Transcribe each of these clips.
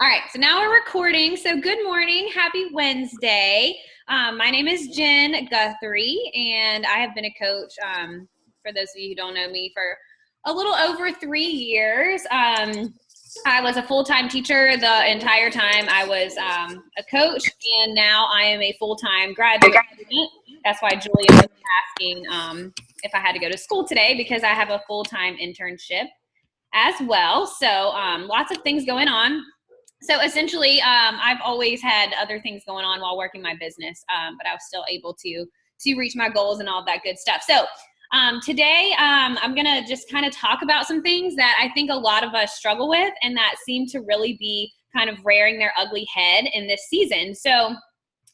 All right, so now we're recording. So good morning, happy Wednesday. My name is Jen Guthrie, and I have been a coach, for those of you who don't know me, for a little over 3 years. I was a full-time teacher the entire time I was a coach, and now I am a full-time graduate student. That's why Julia was asking if I had to go to school today, because I have a full-time internship as well. So lots of things going on. So essentially, I've always had other things going on while working my business, but I was still able to reach my goals and all that good stuff. So today, I'm going to just kind of talk about some things that I think a lot of us struggle with and that seem to really be kind of rearing their ugly head in this season. So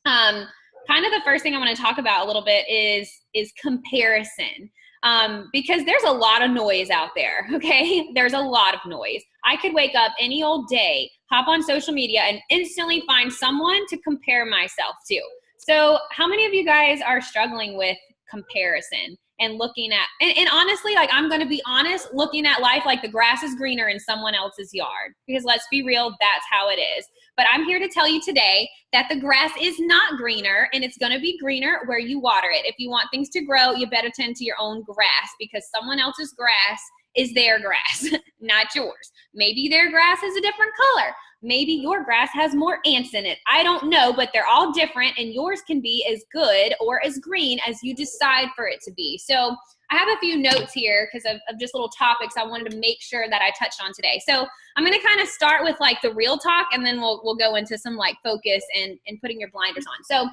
kind of the first thing I want to talk about a little bit is comparison. Because there's a lot of noise out there, okay? There's a lot of noise. I could wake up any old day, hop on social media, and instantly find someone to compare myself to. So how many of you guys are struggling with comparison and looking at, and honestly, like, I'm going to be honest, looking at life like the grass is greener in someone else's yard? Because let's be real, that's how it is. But I'm here to tell you today that the grass is not greener, and it's going to be greener where you water it. If you want things to grow, you better tend to your own grass, because someone else's grass is their grass, not yours. Maybe their grass is a different color. Maybe your grass has more ants in it. I don't know, but they're all different, and yours can be as good or as green as you decide for it to be. So I have a few notes here because of just little topics I wanted to make sure that I touched on today. So I'm going to kind of start with like the real talk, and then we'll go into some like focus and putting your blinders on. So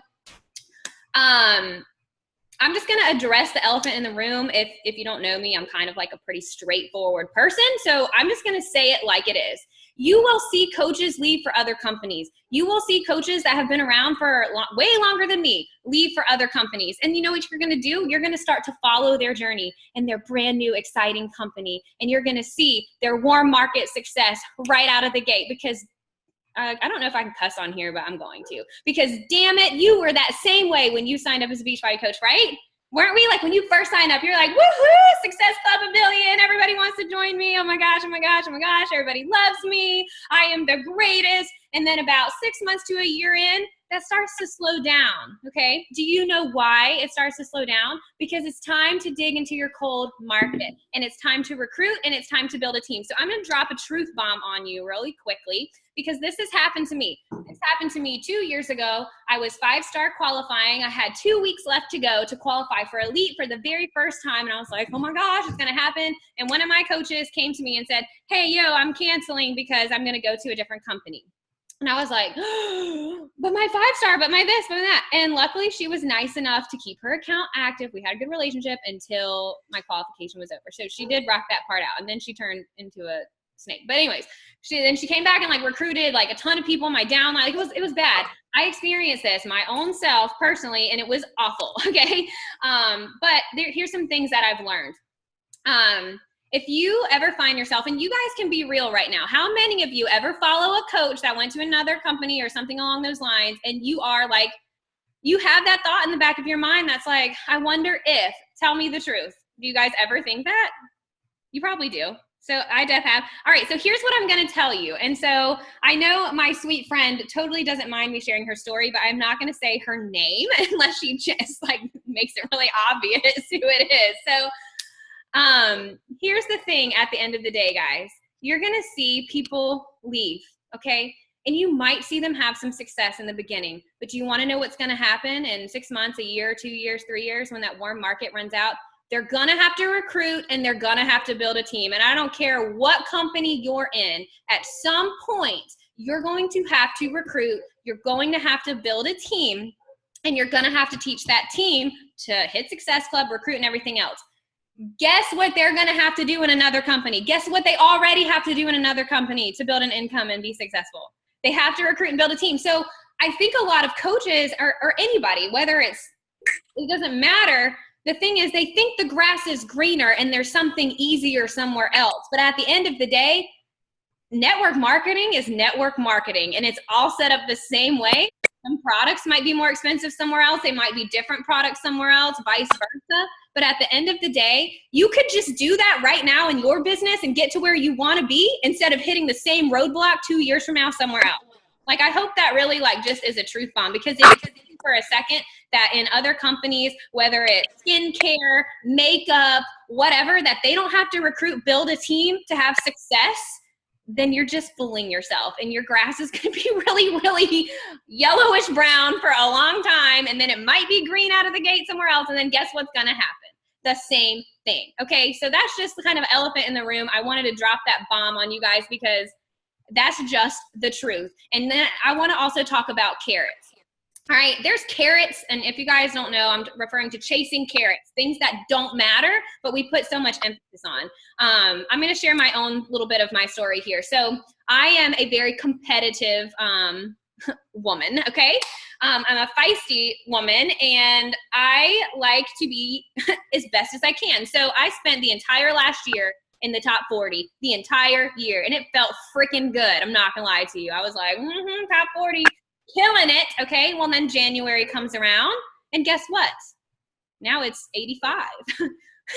I'm just going to address the elephant in the room. If you don't know me, I'm kind of like a pretty straightforward person. So I'm just going to say it like it is. You will see coaches leave for other companies. You will see coaches that have been around for way longer than me leave for other companies. And you know what you're going to do? You're going to start to follow their journey and their brand new exciting company. And you're going to see their warm market success right out of the gate, because I don't know if I can cuss on here, but I'm going to. Because damn it, you were that same way when you signed up as a Beachbody coach, right? Weren't we? Like when you first signed up, you're like, woohoo, Success Club a billion. Everybody wants to join me. Oh my gosh, oh my gosh, oh my gosh. Everybody loves me. I am the greatest. And then about 6 months to a year in, that starts to slow down, okay? Do you know why it starts to slow down? Because it's time to dig into your cold market, and it's time to recruit, and it's time to build a team. So I'm going to drop a truth bomb on you really quickly, because this has happened to me. This happened to me 2 years ago. I was 5-star qualifying. I had 2 weeks left to go to qualify for elite for the very first time. And I was like, oh my gosh, it's going to happen. And one of my coaches came to me and said, hey, yo, I'm canceling because I'm going to go to a different company. And I was like, oh, but my 5-star, but my this, but that. And luckily she was nice enough to keep her account active. We had a good relationship until my qualification was over. So she did rock that part out. And then she turned into a snake. But anyways, she came back and like recruited like a ton of people in my downline. Like it was bad. I experienced this my own self personally, and it was awful. Okay. But here's some things that I've learned. If you ever find yourself, and you guys can be real right now, how many of you ever follow a coach that went to another company or something along those lines, and you are like, you have that thought in the back of your mind that's like, I wonder if, tell me the truth. Do you guys ever think that? You probably do. So I def have. All right, so here's what I'm going to tell you. And so I know my sweet friend totally doesn't mind me sharing her story, but I'm not going to say her name unless she just like makes it really obvious who it is. So here's the thing at the end of the day, guys. You're going to see people leave, okay? And you might see them have some success in the beginning, but do you want to know what's going to happen in 6 months, a year, 2 years, 3 years when that warm market runs out? They're going to have to recruit, and they're going to have to build a team. And I don't care what company you're in, at some point, you're going to have to recruit, you're going to have to build a team, and you're going to have to teach that team to hit Success Club, recruit, and everything else. Guess what they're going to have to do in another company? Guess what they already have to do in another company to build an income and be successful? They have to recruit and build a team. So I think a lot of coaches or anybody, whether it doesn't matter, the thing is they think the grass is greener and there's something easier somewhere else. But at the end of the day, network marketing is network marketing, and it's all set up the same way. Some products might be more expensive somewhere else. They might be different products somewhere else, vice versa. But at the end of the day, you could just do that right now in your business and get to where you want to be instead of hitting the same roadblock 2 years from now somewhere else. Like, I hope that really like just is a truth bomb, because if you think for a second that in other companies, whether it's skincare, makeup, whatever, that they don't have to recruit, build a team to have success, then you're just fooling yourself, and your grass is going to be really, really yellowish brown for a long time. And then it might be green out of the gate somewhere else. And then guess what's going to happen? The same thing. Okay. So that's just the kind of elephant in the room. I wanted to drop that bomb on you guys because that's just the truth. And then I want to also talk about carrots. All right, there's carrots, and if you guys don't know, I'm referring to chasing carrots, things that don't matter, but we put so much emphasis on. I'm going to share my own little bit of my story here. So I am a very competitive woman, okay? I'm a feisty woman, and I like to be as best as I can. So I spent the entire last year in the top 40, the entire year, and it felt freaking good. I'm not going to lie to you. I was like, top 40. Killing it. Okay. Well, then January comes around, and guess what? Now it's 85.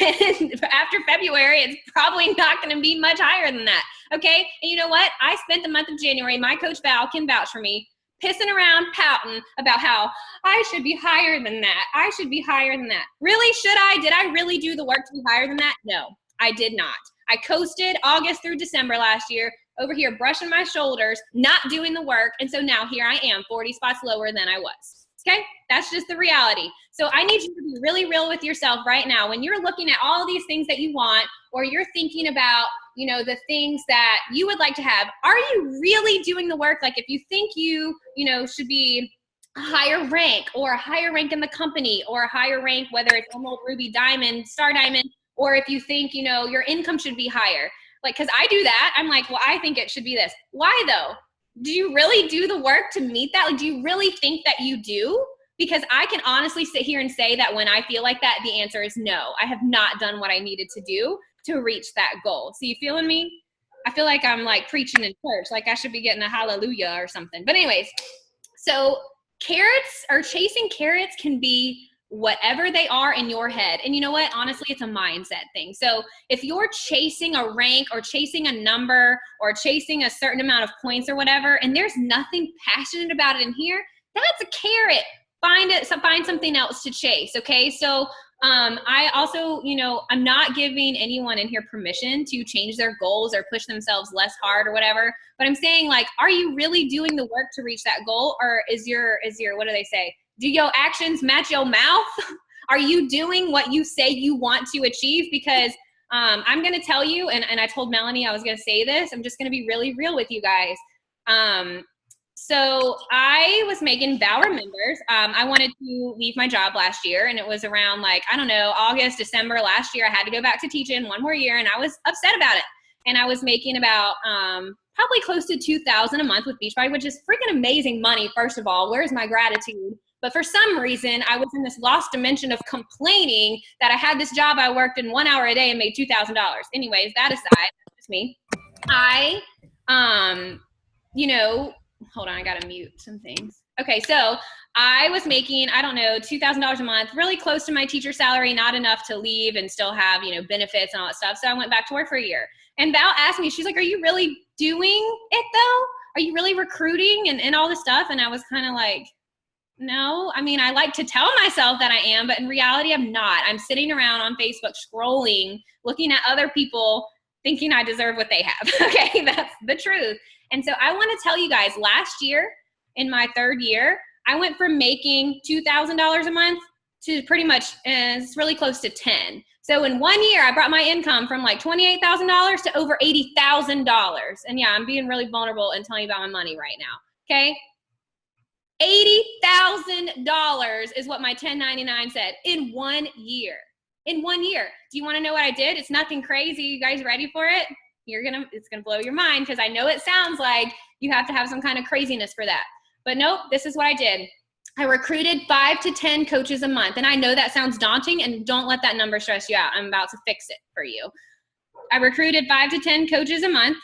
And after February, it's probably not going to be much higher than that. Okay. And you know what? I spent the month of January, my coach Val can vouch for me, pissing around, pouting about how I should be higher than that. I should be higher than that. Really? Should I? Did I really do the work to be higher than that? No, I did not. I coasted August through December last year, over here brushing my shoulders, not doing the work. And so now here I am, 40 spots lower than I was. Okay? That's just the reality. So I need you to be really real with yourself right now. When you're looking at all these things that you want, or you're thinking about, you know, the things that you would like to have, are you really doing the work? Like, if you think you know, should be a higher rank, or a higher rank in the company, or a higher rank, whether it's Emerald, Ruby, Diamond, Star Diamond, or if you think, you know, your income should be higher. Like, because I do that. I'm like, well, I think it should be this. Why though? Do you really do the work to meet that? Like, do you really think that you do? Because I can honestly sit here and say that when I feel like that, the answer is no. I have not done what I needed to do to reach that goal. So you feeling me? I feel like I'm like preaching in church, like I should be getting a hallelujah or something. But anyways, so carrots, or chasing carrots, can be whatever they are in your head. And you know what? Honestly, it's a mindset thing. So if you're chasing a rank, or chasing a number, or chasing a certain amount of points or whatever, and there's nothing passionate about it in here, that's a carrot. Find something else to chase. Okay. So I also, you know, I'm not giving anyone in here permission to change their goals or push themselves less hard or whatever, but I'm saying, like, are you really doing the work to reach that goal? Or is your, what do they say? Do your actions match your mouth? Are you doing what you say you want to achieve? Because I'm going to tell you, and I told Melanie I was going to say this, I'm just going to be really real with you guys. So I was making Val remembers. I wanted to leave my job last year, and it was around, like, I don't know, August, December last year. I had to go back to teaching one more year, and I was upset about it. And I was making about probably close to $2,000 a month with Beachbody, which is freaking amazing money. First of all, where's my gratitude? But for some reason, I was in this lost dimension of complaining that I had this job I worked in 1 hour a day and made $2,000. Anyways, that aside, that's just me. I, you know, hold on, I gotta mute some things. Okay, so I was making, I don't know, $2,000 a month, really close to my teacher salary, not enough to leave and still have, you know, benefits and all that stuff. So I went back to work for a year. And Val asked me, she's like, are you really doing it though? Are you really recruiting and all this stuff? And I was kind of like, no. I mean, I like to tell myself that I am, but in reality, I'm not. I'm sitting around on Facebook scrolling, looking at other people, thinking I deserve what they have. Okay, that's the truth. And so I want to tell you guys, last year, in my third year, I went from making $2,000 a month to pretty much, it's really close to 10. So in 1 year, I brought my income from like $28,000 to over $80,000. And yeah, I'm being really vulnerable and telling you about my money right now. Okay. $80,000 is what my 1099 said in 1 year. In 1 year. Do you want to know what I did? It's nothing crazy. You guys ready for it? It's gonna blow your mind, because I know it sounds like you have to have some kind of craziness for that. But nope, this is what I did. I recruited 5 to 10 coaches a month. And I know that sounds daunting, and don't let that number stress you out. I'm about to fix it for you. I recruited 5 to 10 coaches a month.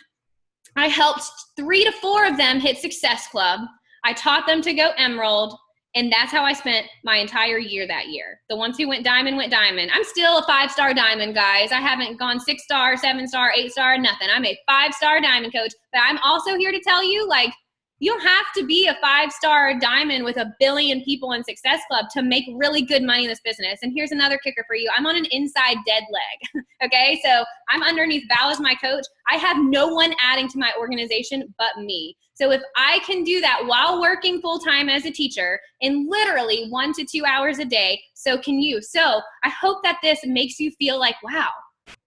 I helped 3 to 4 of them hit Success Club. I taught them to go Emerald, And that's how I spent my entire year that year. The ones who went diamond went diamond. I'm still a 5-star diamond, guys. I haven't gone 6-star, 7-star, 8-star, nothing. I'm a 5-star diamond coach. But I'm also here to tell you, like, you don't have to be a 5-star diamond with 1 billion people in Success Club to make really good money in this business. And here's another kicker for you. I'm on an inside dead leg, okay? So I'm underneath Val as my coach. I have no one adding to my organization but me. So if I can do that while working full-time as a teacher in literally 1 to 2 hours a day, so can you. So I hope that this makes you feel like, wow,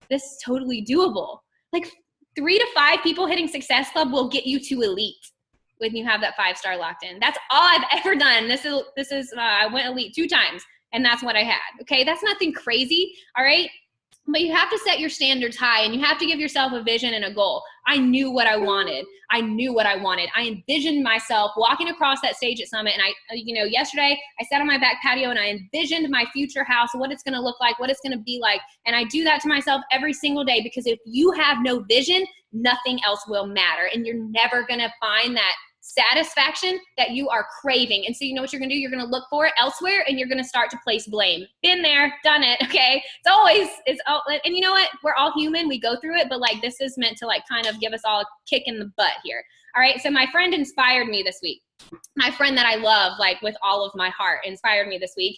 this is totally doable. Like 3 to 5 people hitting Success Club will get you to elite when you have that 5-star locked in. That's all I've ever done. This is I went elite 2 times, and that's what I had. Okay, that's nothing crazy, all right? But you have to set your standards high, and you have to give yourself a vision and a goal. I knew what I wanted. I envisioned myself walking across that stage at Summit, and yesterday I sat on my back patio and I envisioned my future house, what it's going to look like, what it's going to be like. And I do that to myself every single day, because if you have no vision, nothing else will matter, and you're never going to find that satisfaction that you are craving. And so you know what you're going to do? You're going to look for it elsewhere, and you're going to start to place blame. Been there, done it, okay? And you know what? We're all human. We go through it, but like this is meant to like kind of give us all a kick in the butt here. All right, so my friend inspired me this week. My friend that I love like with all of my heart inspired me this week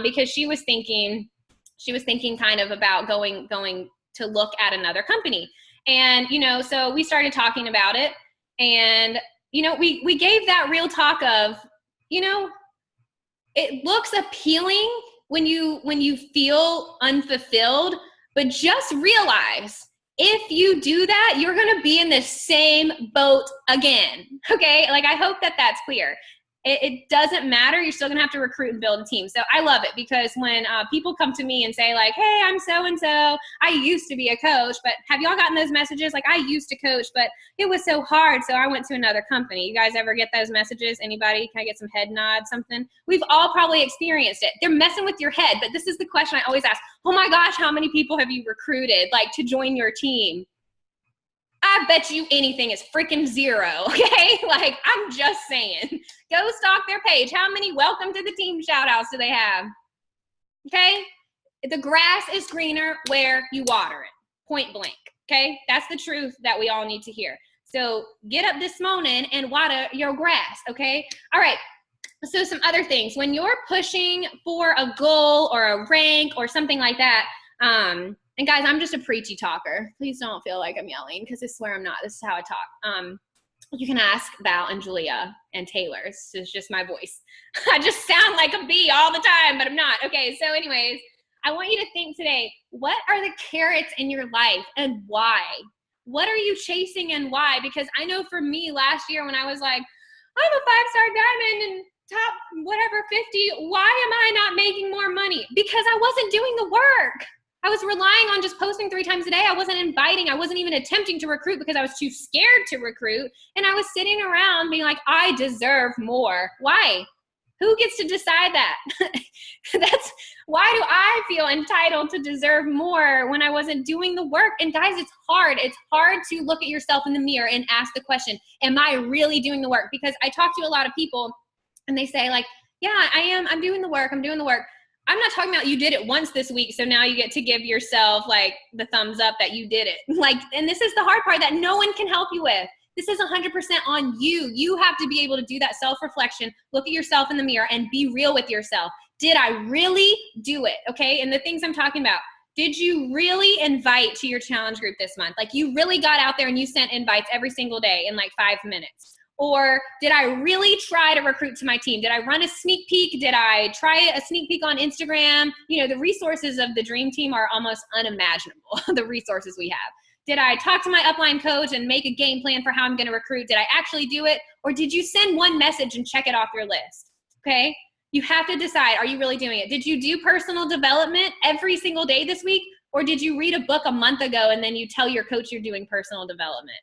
because she was thinking kind of about going to look at another company. And, so we started talking about it, and we gave that real talk of, it looks appealing when you feel unfulfilled, but just realize if you do that, you're going to be in the same boat again. Okay. Like, I hope that that's clear. It doesn't matter. You're still going to have to recruit and build a team. So I love it, because when people come to me and say like, hey, I'm so-and-so, I used to be a coach, but have y'all gotten those messages? Like, I used to coach, but it was so hard, so I went to another company. You guys ever get those messages? Anybody? Can I get some head nod, something? We've all probably experienced it. They're messing with your head, but this is the question I always ask. Oh my gosh, how many people have you recruited like to join your team? I bet you anything is freaking 0, okay? Like, I'm just saying. Go stalk their page. How many welcome to the team shout-outs do they have? Okay? The grass is greener where you water it, point blank, okay? That's the truth that we all need to hear. So get up this morning and water your grass, okay? All right. So some other things. When you're pushing for a goal or a rank or something like that, and guys, I'm just a preachy talker. Please don't feel like I'm yelling, because I swear I'm not. This is how I talk. You can ask Val and Julia and Taylor. It's just my voice. I just sound like a bee all the time, but I'm not. Okay, so anyways, I want you to think today, what are the carrots in your life and why? What are you chasing and why? Because I know for me last year when I was like, I'm a 5-star diamond and top whatever 50, why am I not making more money? Because I wasn't doing the work. I was relying on just posting 3 times a day. I wasn't inviting. I wasn't even attempting to recruit because I was too scared to recruit. And I was sitting around being like, I deserve more. Why? Who gets to decide that? Why do I feel entitled to deserve more when I wasn't doing the work? And guys, it's hard. It's hard to look at yourself in the mirror and ask the question, am I really doing the work? Because I talk to a lot of people and they say like, yeah, I am. I'm doing the work. I'm doing the work. I'm not talking about you did it once this week, so now you get to give yourself like the thumbs up that you did it. Like, and this is the hard part that no one can help you with. This is 100% on you. You have to be able to do that self-reflection, look at yourself in the mirror and be real with yourself. Did I really do it? Okay. And the things I'm talking about, did you really invite to your challenge group this month? Like, you really got out there and you sent invites every single day in like 5 minutes. Or did I really try to recruit to my team? Did I run a sneak peek? Did I try a sneak peek on Instagram? The resources of the Dream Team are almost unimaginable, the resources we have. Did I talk to my upline coach and make a game plan for how I'm going to recruit? Did I actually do it? Or did you send one message and check it off your list? Okay? You have to decide, are you really doing it? Did you do personal development every single day this week? Or did you read a book a month ago and then you tell your coach you're doing personal development?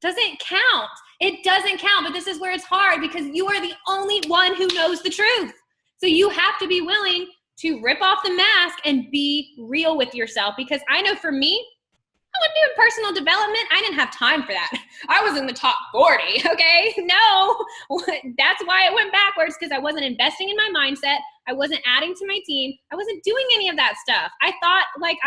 Doesn't count. It doesn't count, but this is where it's hard because you are the only one who knows the truth. So you have to be willing to rip off the mask and be real with yourself, because I know for me, I wasn't doing personal development. I didn't have time for that. I was in the top 40, okay? No, that's why it went backwards, because I wasn't investing in my mindset. I wasn't adding to my team. I wasn't doing any of that stuff. I thought like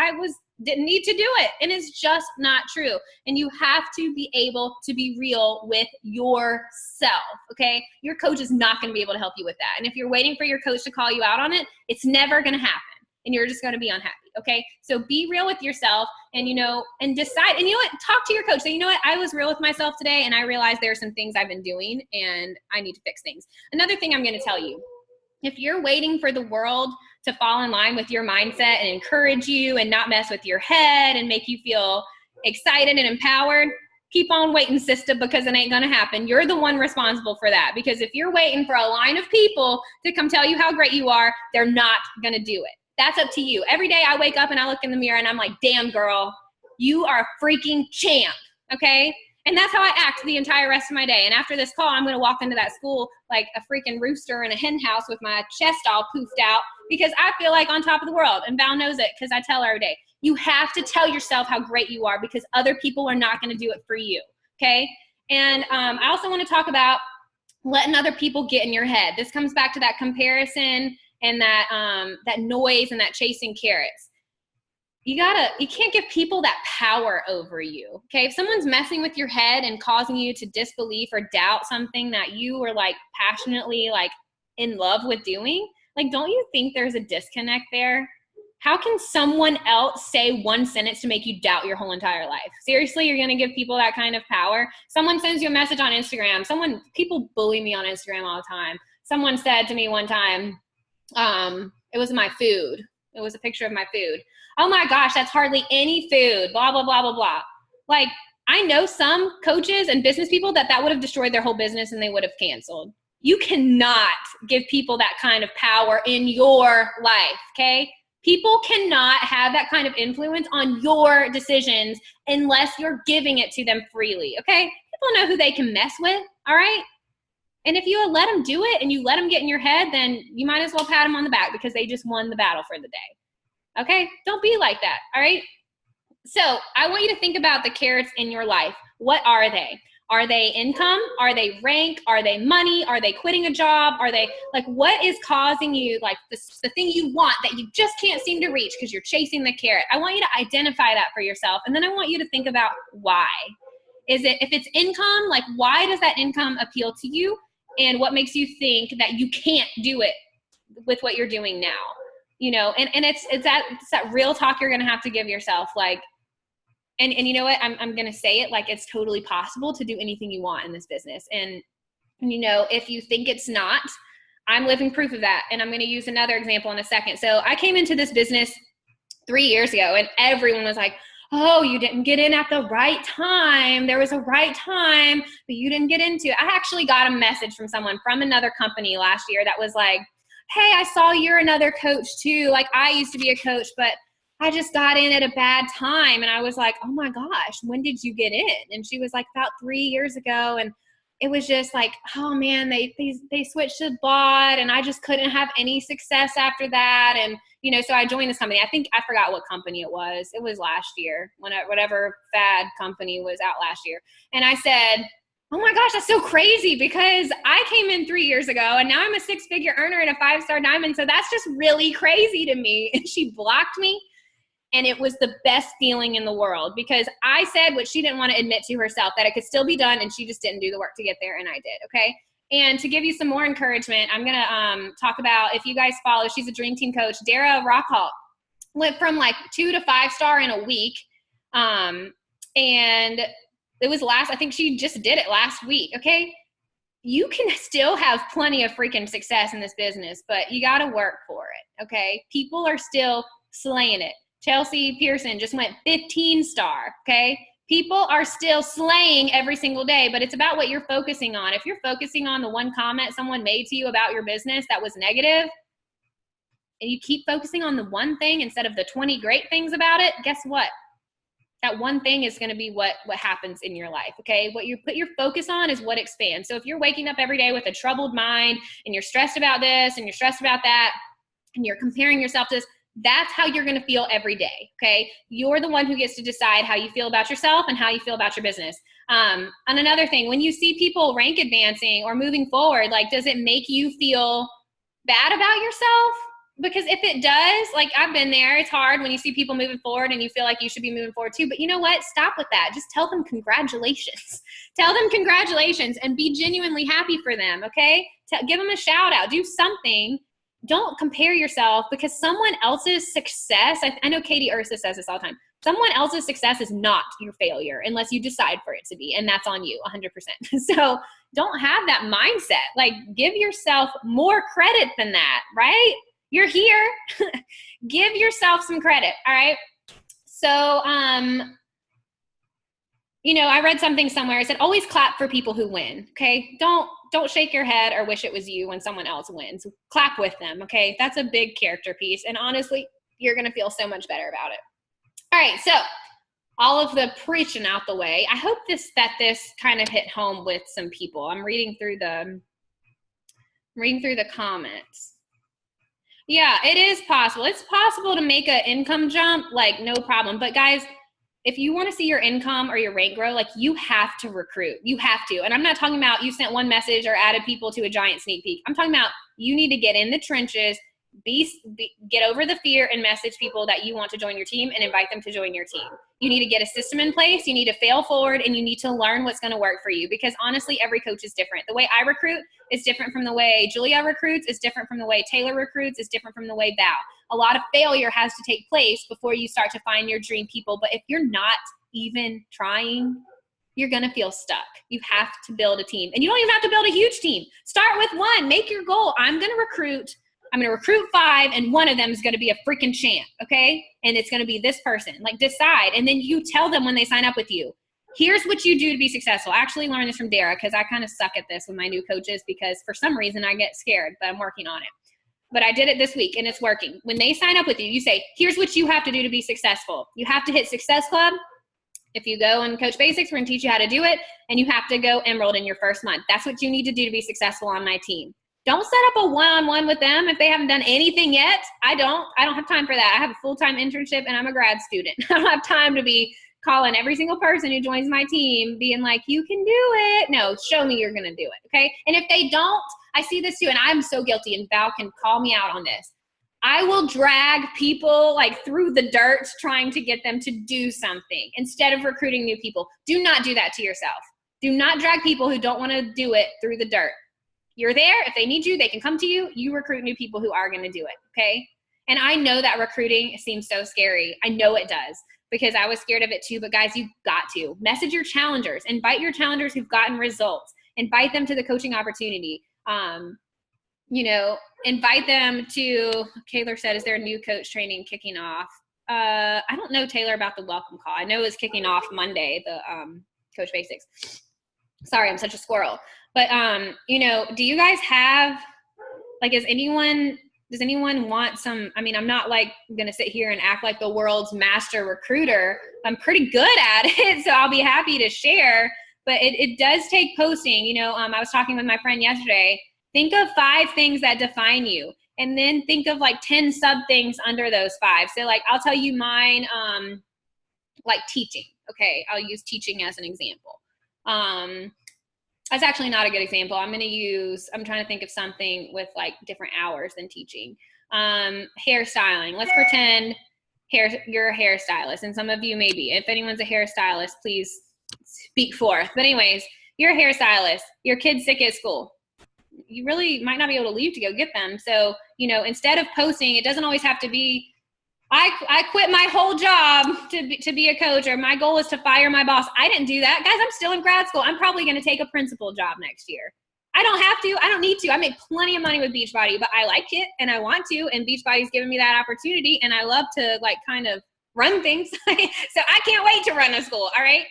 didn't need to do it. And it's just not true. And you have to be able to be real with yourself, okay? Your coach is not going to be able to help you with that. And if you're waiting for your coach to call you out on it, it's never going to happen. And you're just going to be unhappy, okay? So be real with yourself and, and decide. And you know what? Talk to your coach. Say, you know what? I was real with myself today, and I realized there are some things I've been doing, and I need to fix things. Another thing I'm going to tell you, if you're waiting for the world to fall in line with your mindset and encourage you and not mess with your head and make you feel excited and empowered, keep on waiting, sister, because it ain't going to happen. You're the one responsible for that. Because if you're waiting for a line of people to come tell you how great you are, they're not going to do it. That's up to you. Every day I wake up and I look in the mirror and I'm like, damn, girl, you are a freaking champ, okay? And that's how I act the entire rest of my day. And after this call, I'm going to walk into that school like a freaking rooster in a hen house with my chest all poofed out, because I feel like on top of the world. And Val knows it, because I tell her every day. You have to tell yourself how great you are, because other people are not going to do it for you, okay? And I also want to talk about letting other people get in your head. This comes back to that comparison and that noise and that chasing carrots. You can't give people that power over you, okay? If someone's messing with your head and causing you to disbelieve or doubt something that you are like passionately like in love with doing, like, don't you think there's a disconnect there? How can someone else say one sentence to make you doubt your whole entire life? Seriously, you're gonna give people that kind of power? Someone sends you a message on Instagram. People bully me on Instagram all the time. Someone said to me one time, it was my food. It was a picture of my food. Oh my gosh, that's hardly any food, blah, blah, blah, blah, blah. Like, I know some coaches and business people that would have destroyed their whole business and they would have canceled. You cannot give people that kind of power in your life, okay? People cannot have that kind of influence on your decisions unless you're giving it to them freely, okay? People know who they can mess with, all right? And if you let them do it and you let them get in your head, then you might as well pat them on the back, because they just won the battle for the day. Okay? Don't be like that, all right? So I want you to think about the carrots in your life. What are they? Are they income? Are they rank? Are they money? Are they quitting a job? Are they like, what is causing you, like the thing you want that you just can't seem to reach because you're chasing the carrot? I want you to identify that for yourself. And then I want you to think about why. If it's income, like, why does that income appeal to you? And what makes you think that you can't do it with what you're doing now? And it's that real talk you're going to have to give yourself. Like, and you know what, I'm going to say it, like, it's totally possible to do anything you want in this business. And, if you think it's not, I'm living proof of that. And I'm going to use another example in a second. So I came into this business 3 years ago, and everyone was like, oh, you didn't get in at the right time. There was a right time, but you didn't get into it. I actually got a message from someone from another company last year that was like, hey, I saw you're another coach too. Like, I used to be a coach, but I just got in at a bad time. And I was like, oh my gosh, when did you get in? And she was like, about 3 years ago. And it was just like, oh man, they switched to bot, and I just couldn't have any success after that. And, so I joined this company. I forgot what company it was. It was last year, whatever fad company was out last year. And I said, oh my gosh, that's so crazy, because I came in 3 years ago and now I'm a 6-figure earner and a 5-star diamond. So that's just really crazy to me. And she blocked me. And it was the best feeling in the world, because I said what she didn't want to admit to herself, that it could still be done, and she just didn't do the work to get there, and I did, okay? And to give you some more encouragement, I'm going to talk about, if you guys follow, she's a Dream Team coach, Dara Rockhalt, went from like 2 to 5-star in a week. And it was I think she just did it last week, okay? You can still have plenty of freaking success in this business, but you got to work for it, okay? People are still slaying it. Chelsea Pearson just went 15-star, okay? People are still slaying every single day, but it's about what you're focusing on. If you're focusing on the one comment someone made to you about your business that was negative, and you keep focusing on the one thing instead of the 20 great things about it, guess what? That one thing is going to be what happens in your life, okay? What you put your focus on is what expands. So if you're waking up every day with a troubled mind, and you're stressed about this and you're stressed about that, and you're comparing yourself to this, That's how you're going to feel every day. Okay. You're the one who gets to decide how you feel about yourself and how you feel about your business. And another thing, when you see people rank advancing or moving forward, like, does it make you feel bad about yourself? Because if it does, like, I've been there, it's hard when you see people moving forward and you feel like you should be moving forward too. But you know what? Stop with that. Just tell them congratulations. Tell them congratulations and be genuinely happy for them. Okay. Give them a shout out. Do something. Don't compare yourself, because someone else's success, I know Katie Ursa says this all the time, someone else's success is not your failure unless you decide for it to be, and that's on you 100%. So don't have that mindset. Like, give yourself more credit than that, right? You're here. Give yourself some credit, all right? So, I read something somewhere. It said, always clap for people who win, okay? Don't shake your head or wish it was you when someone else wins. Clap with them, okay? That's a big character piece. And honestly, you're going to feel so much better about it. All right, so all of the preaching out the way. I hope that this kind of hit home with some people. I'm reading through the comments. Yeah, it is possible. It's possible to make an income jump, like, no problem. But guys, if you want to see your income or your rank grow, like, you have to recruit. You have to. And I'm not talking about you sent one message or added people to a giant sneak peek. I'm talking about you need to get in the trenches, get over the fear, and message people that you want to join your team and invite them to join your team. You need to get a system in place. You need to fail forward, and you need to learn what's going to work for you, because honestly, every coach is different. The way I recruit is different from the way Julia recruits, is different from the way Taylor recruits, is different from the way Val. A lot of failure has to take place before you start to find your dream people. But if you're not even trying, you're going to feel stuck. You have to build a team, and you don't even have to build a huge team. Start with one. Make your goal. I'm going to recruit 5, and one of them is going to be a freaking champ, okay? And it's going to be this person. Like, decide, and then you tell them when they sign up with you, here's what you do to be successful. I actually learned this from Dara, because I kind of suck at this with my new coaches, because for some reason I get scared, but I'm working on it. But I did it this week, and it's working. When they sign up with you, you say, here's what you have to do to be successful. You have to hit Success Club. If you go and Coach Basics, we're going to teach you how to do it, and you have to go Emerald in your first month. That's what you need to do to be successful on my team. Don't set up a one-on-one with them if they haven't done anything yet. I don't have time for that. I have a full-time internship, and I'm a grad student. I don't have time to be calling every single person who joins my team being like, you can do it. No, show me you're going to do it, okay? And if they don't, I see this too, and I'm so guilty, and Val can call me out on this. I will drag people like through the dirt trying to get them to do something instead of recruiting new people. Do not do that to yourself. Do not drag people who don't want to do it through the dirt. You're there. If they need you, they can come to you. You recruit new people who are going to do it, okay? And I know that recruiting seems so scary. I know it does, because I was scared of it too. But guys, you've got to. Message your challengers. Invite your challengers who've gotten results. Invite them to the coaching opportunity. Invite them to, Taylor said, is there a new coach training kicking off? I don't know, Taylor, about the welcome call. I know it's kicking off Monday, the Coach Basics. Sorry, I'm such a squirrel. But, do you guys have, like, does anyone want some, I'm not like going to sit here and act like the world's master recruiter. I'm pretty good at it, so I'll be happy to share. But it does take posting. I was talking with my friend yesterday. Think of 5 things that define you, and then think of like 10 sub things under those 5. So like, I'll tell you mine, like teaching. Okay. I'll use teaching as an example. That's actually not a good example. I'm trying to think of something with like different hours than teaching. Hairstyling. Let's pretend you're a hairstylist, and some of you may be. If anyone's a hairstylist, please speak forth. But anyways, you're a hairstylist. Your kid's sick at school. You really might not be able to leave to go get them. So, instead of posting, it doesn't always have to be, I quit my whole job to be a coach, or my goal is to fire my boss. I didn't do that. Guys, I'm still in grad school. I'm probably going to take a principal job next year. I don't have to. I don't need to. I make plenty of money with Beachbody, but I like it and I want to, and Beachbody's given me that opportunity, and I love to like kind of run things. So I can't wait to run a school. All right.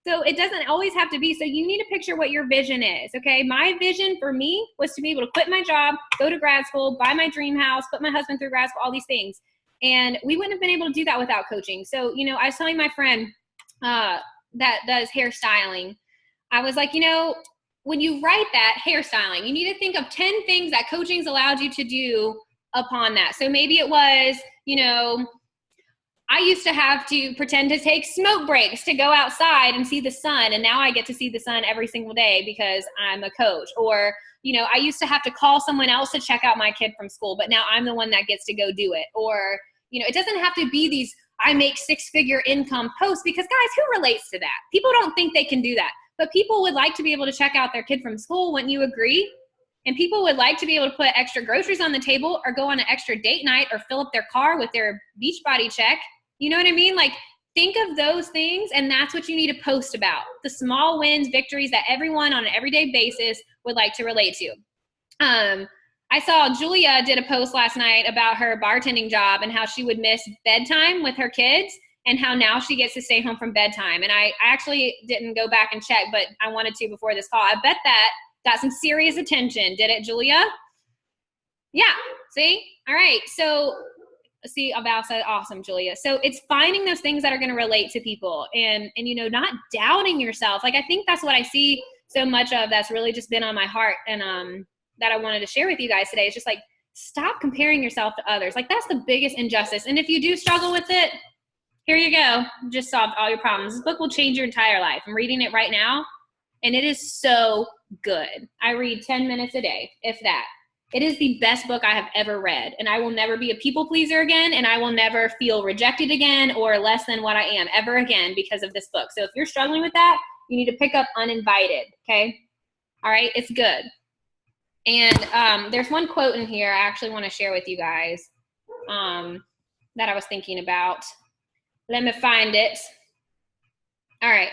So it doesn't always have to be. So you need to picture what your vision is, okay? My vision for me was to be able to quit my job, go to grad school, buy my dream house, put my husband through grad school, all these things. And we wouldn't have been able to do that without coaching. So, I was telling my friend that does hairstyling, I was like, when you write that hairstyling, you need to think of 10 things that coaching's allowed you to do upon that. So maybe it was, I used to have to pretend to take smoke breaks to go outside and see the sun. And now I get to see the sun every single day because I'm a coach. Or, I used to have to call someone else to check out my kid from school, but now I'm the one that gets to go do it. Or, it doesn't have to be these I make 6-figure income posts, because guys, who relates to that? People don't think they can do that, but people would like to be able to check out their kid from school. Wouldn't you agree? And people would like to be able to put extra groceries on the table, or go on an extra date night, or fill up their car with their Beachbody check. You know what I mean? Like, think of those things, and that's what you need to post about. The small wins, victories that everyone on an everyday basis would like to relate to. I saw Julia did a post last night about her bartending job and how she would miss bedtime with her kids, and how now she gets to stay home from bedtime. And I actually didn't go back and check, but I wanted to before this call. I bet that got some serious attention. Did it, Julia? Yeah. See? All right. So see, Val said, awesome, Julia. So it's finding those things that are going to relate to people, and not doubting yourself. Like, I think that's what I see so much of, that's really just been on my heart, and that I wanted to share with you guys today. Is just like, stop comparing yourself to others. Like, that's the biggest injustice. And if you do struggle with it, here you go. Just solved all your problems. This book will change your entire life. I'm reading it right now, and it is so good. I read 10 minutes a day, if that. It is the best book I have ever read, and I will never be a people pleaser again, and I will never feel rejected again or less than what I am ever again because of this book. So if you're struggling with that, you need to pick up Uninvited, okay? All right, it's good. And there's one quote in here I actually want to share with you guys that I was thinking about. Let me find it. All right,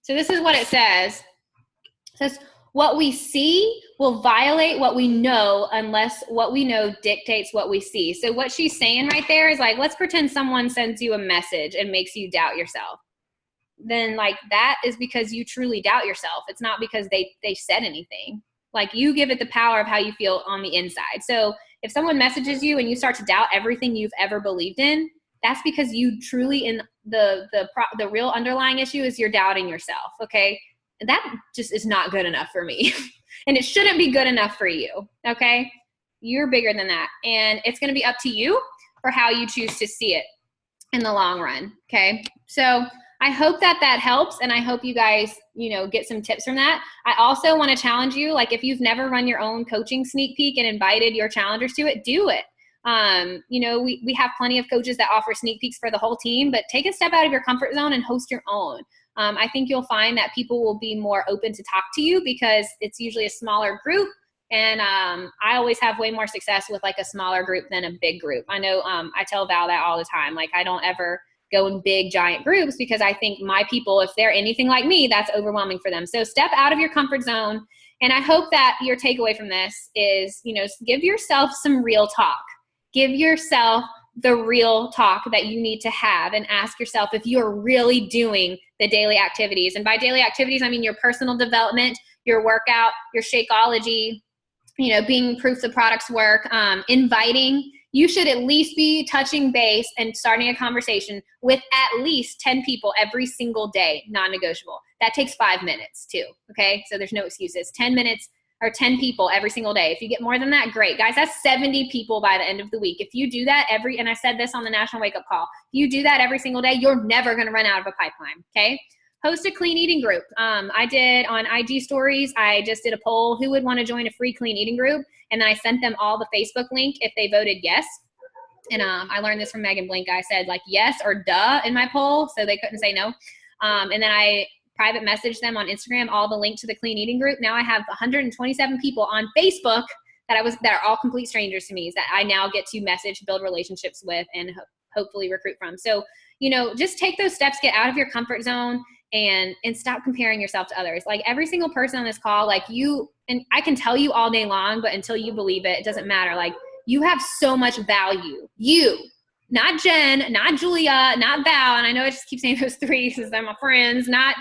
so this is what it says. It says, what we see will violate what we know unless what we know dictates what we see. So what she's saying right there is like, let's pretend someone sends you a message and makes you doubt yourself. Then like, that is because you truly doubt yourself. It's not because they said anything. Like, you give it the power of how you feel on the inside. So if someone messages you and you start to doubt everything you've ever believed in, that's because you truly, in the real underlying issue is you're doubting yourself. Okay. That just is not good enough for me. And it shouldn't be good enough for you, okay? You're bigger than that. And it's going to be up to you for how you choose to see it in the long run, okay? So I hope that helps, and I hope you guys, get some tips from that. I also want to challenge you, like, if you've never run your own coaching sneak peek and invited your challengers to it, do it. We have plenty of coaches that offer sneak peeks for the whole team, but take a step out of your comfort zone and host your own. I think you'll find that people will be more open to talk to you because it's usually a smaller group. And I always have way more success with like a smaller group than a big group. I know I tell Val that all the time. Like, I don't ever go in big, giant groups because I think my people, if they're anything like me, that's overwhelming for them. So step out of your comfort zone. And I hope that your takeaway from this is, give yourself some real talk. Give yourself the real talk that you need to have, and ask yourself if you're really doing the daily activities. And by daily activities, I mean your personal development, your workout, your Shakeology, being proof the products work, inviting. You should at least be touching base and starting a conversation with at least 10 people every single day, non-negotiable. That takes 5 minutes too, okay? So there's no excuses. 10 minutes or 10 people every single day. If you get more than that, great. Guys, that's 70 people by the end of the week. If you do that and I said this on the National Wake Up Call, if you do that every single day, you're never gonna run out of a pipeline, okay? Host a clean eating group. I did on IG stories, I just did a poll, who would wanna join a free clean eating group? And then I sent them all the Facebook link if they voted yes. And I learned this from Megan Blink. I said like yes or duh in my poll, so they couldn't say no. And then I private message them on Instagram, all the link to the clean eating group. Now I have 127 people on Facebook that are all complete strangers to me, that I now get to message, build relationships with, and hopefully recruit from. So, just take those steps, get out of your comfort zone, and stop comparing yourself to others. Like, every single person on this call, like you, and I can tell you all day long, but until you believe it, it doesn't matter. Like, you have so much value. You, not Jen, not Julia, not Val, and I know I just keep saying those three because they're my friends, not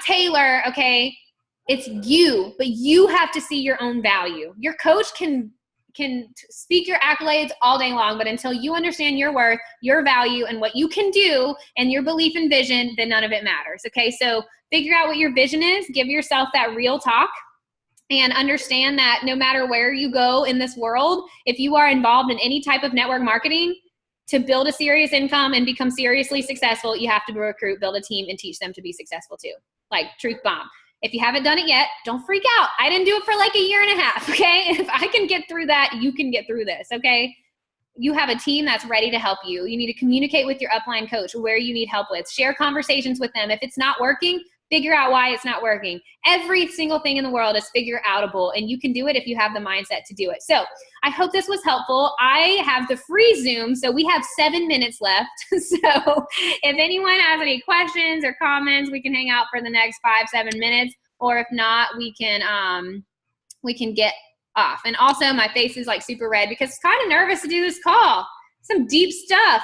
Taylor, okay? It's you, but you have to see your own value. Your coach can speak your accolades all day long, but until you understand your worth, your value, and what you can do, and your belief and vision, then none of it matters, okay? So figure out what your vision is, give yourself that real talk, and understand that no matter where you go in this world, if you are involved in any type of network marketing, to build a serious income and become seriously successful, you have to recruit, build a team, and teach them to be successful too. Like, truth bomb. If you haven't done it yet, don't freak out. I didn't do it for like a year and a half, okay? If I can get through that, you can get through this, okay? You have a team that's ready to help you. You need to communicate with your upline coach where you need help with. Share conversations with them. If it's not working, figure out why it's not working. Every single thing in the world is figure outable, and you can do it if you have the mindset to do it. So I hope this was helpful. I have the free Zoom, so we have 7 minutes left. So if anyone has any questions or comments, we can hang out for the next 5-7 minutes, or if not, we can get off. And also my face is like super red because I'm kind of nervous to do this call. Some deep stuff.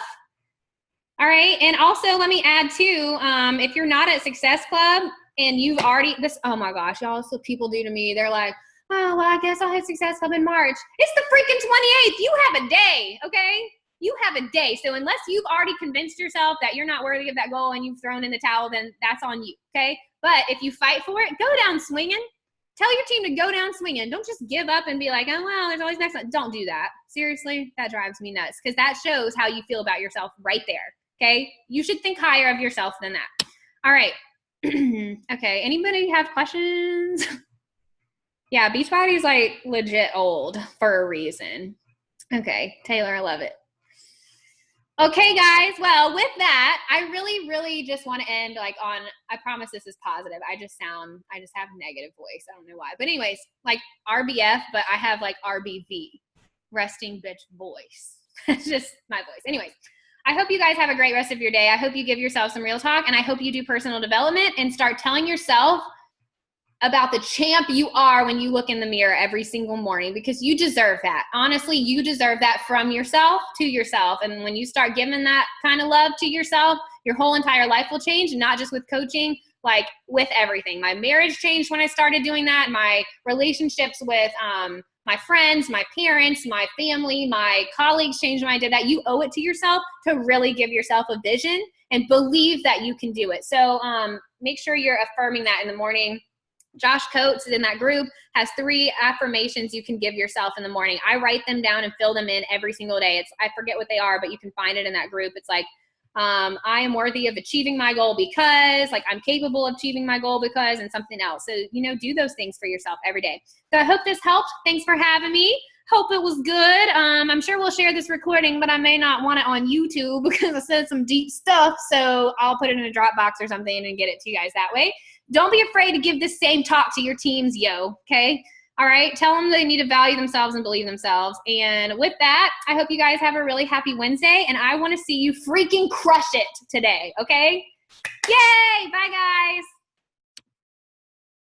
All right. And also let me add too, if you're not at Success Club and you've already, oh my gosh, y'all, that's what people do to me. They're like, oh, well, I guess I'll hit Success Club in March. It's the freaking 28th. You have a day. Okay. You have a day. So unless you've already convinced yourself that you're not worthy of that goal and you've thrown in the towel, then that's on you. Okay. But if you fight for it, go down swinging. Tell your team to go down swinging. Don't just give up and be like, oh, well, there's always next one. Don't do that. Seriously, that drives me nuts because that shows how you feel about yourself right there. Okay? You should think higher of yourself than that. All right. Okay. Anybody have questions? Yeah, Beachbody's like legit old for a reason. Okay. Taylor, I love it. Okay, guys. Well, with that, I really, really just want to end like on, I promise this is positive. I just have negative voice. I don't know why. But anyways, like RBF, but I have like RBV, resting bitch voice. It's just my voice. Anyways, I hope you guys have a great rest of your day. I hope you give yourself some real talk, and I hope you do personal development and start telling yourself about the champ you are when you look in the mirror every single morning, because you deserve that. Honestly, you deserve that from yourself to yourself. And when you start giving that kind of love to yourself, your whole entire life will change, not just with coaching, like with everything. My marriage changed when I started doing that. My relationships with my friends, my parents, my family, my colleagues changed when I did that. You owe it to yourself to really give yourself a vision and believe that you can do it. So make sure you're affirming that in the morning. Josh Coates in that group has 3 affirmations you can give yourself in the morning. I write them down and fill them in every single day. I forget what they are, but you can find it in that group. It's like, I am worthy of achieving my goal because, like, I'm capable of achieving my goal because, and something else. So, do those things for yourself every day. So I hope this helped. Thanks for having me. Hope it was good. I'm sure we'll share this recording, but I may not want it on YouTube because I said some deep stuff. So I'll put it in a Dropbox or something and get it to you guys that way. Don't be afraid to give this same talk to your teams, okay? All right? Tell them they need to value themselves and believe themselves. And with that, I hope you guys have a really happy Wednesday, and I want to see you freaking crush it today, okay? Yay! Bye, guys.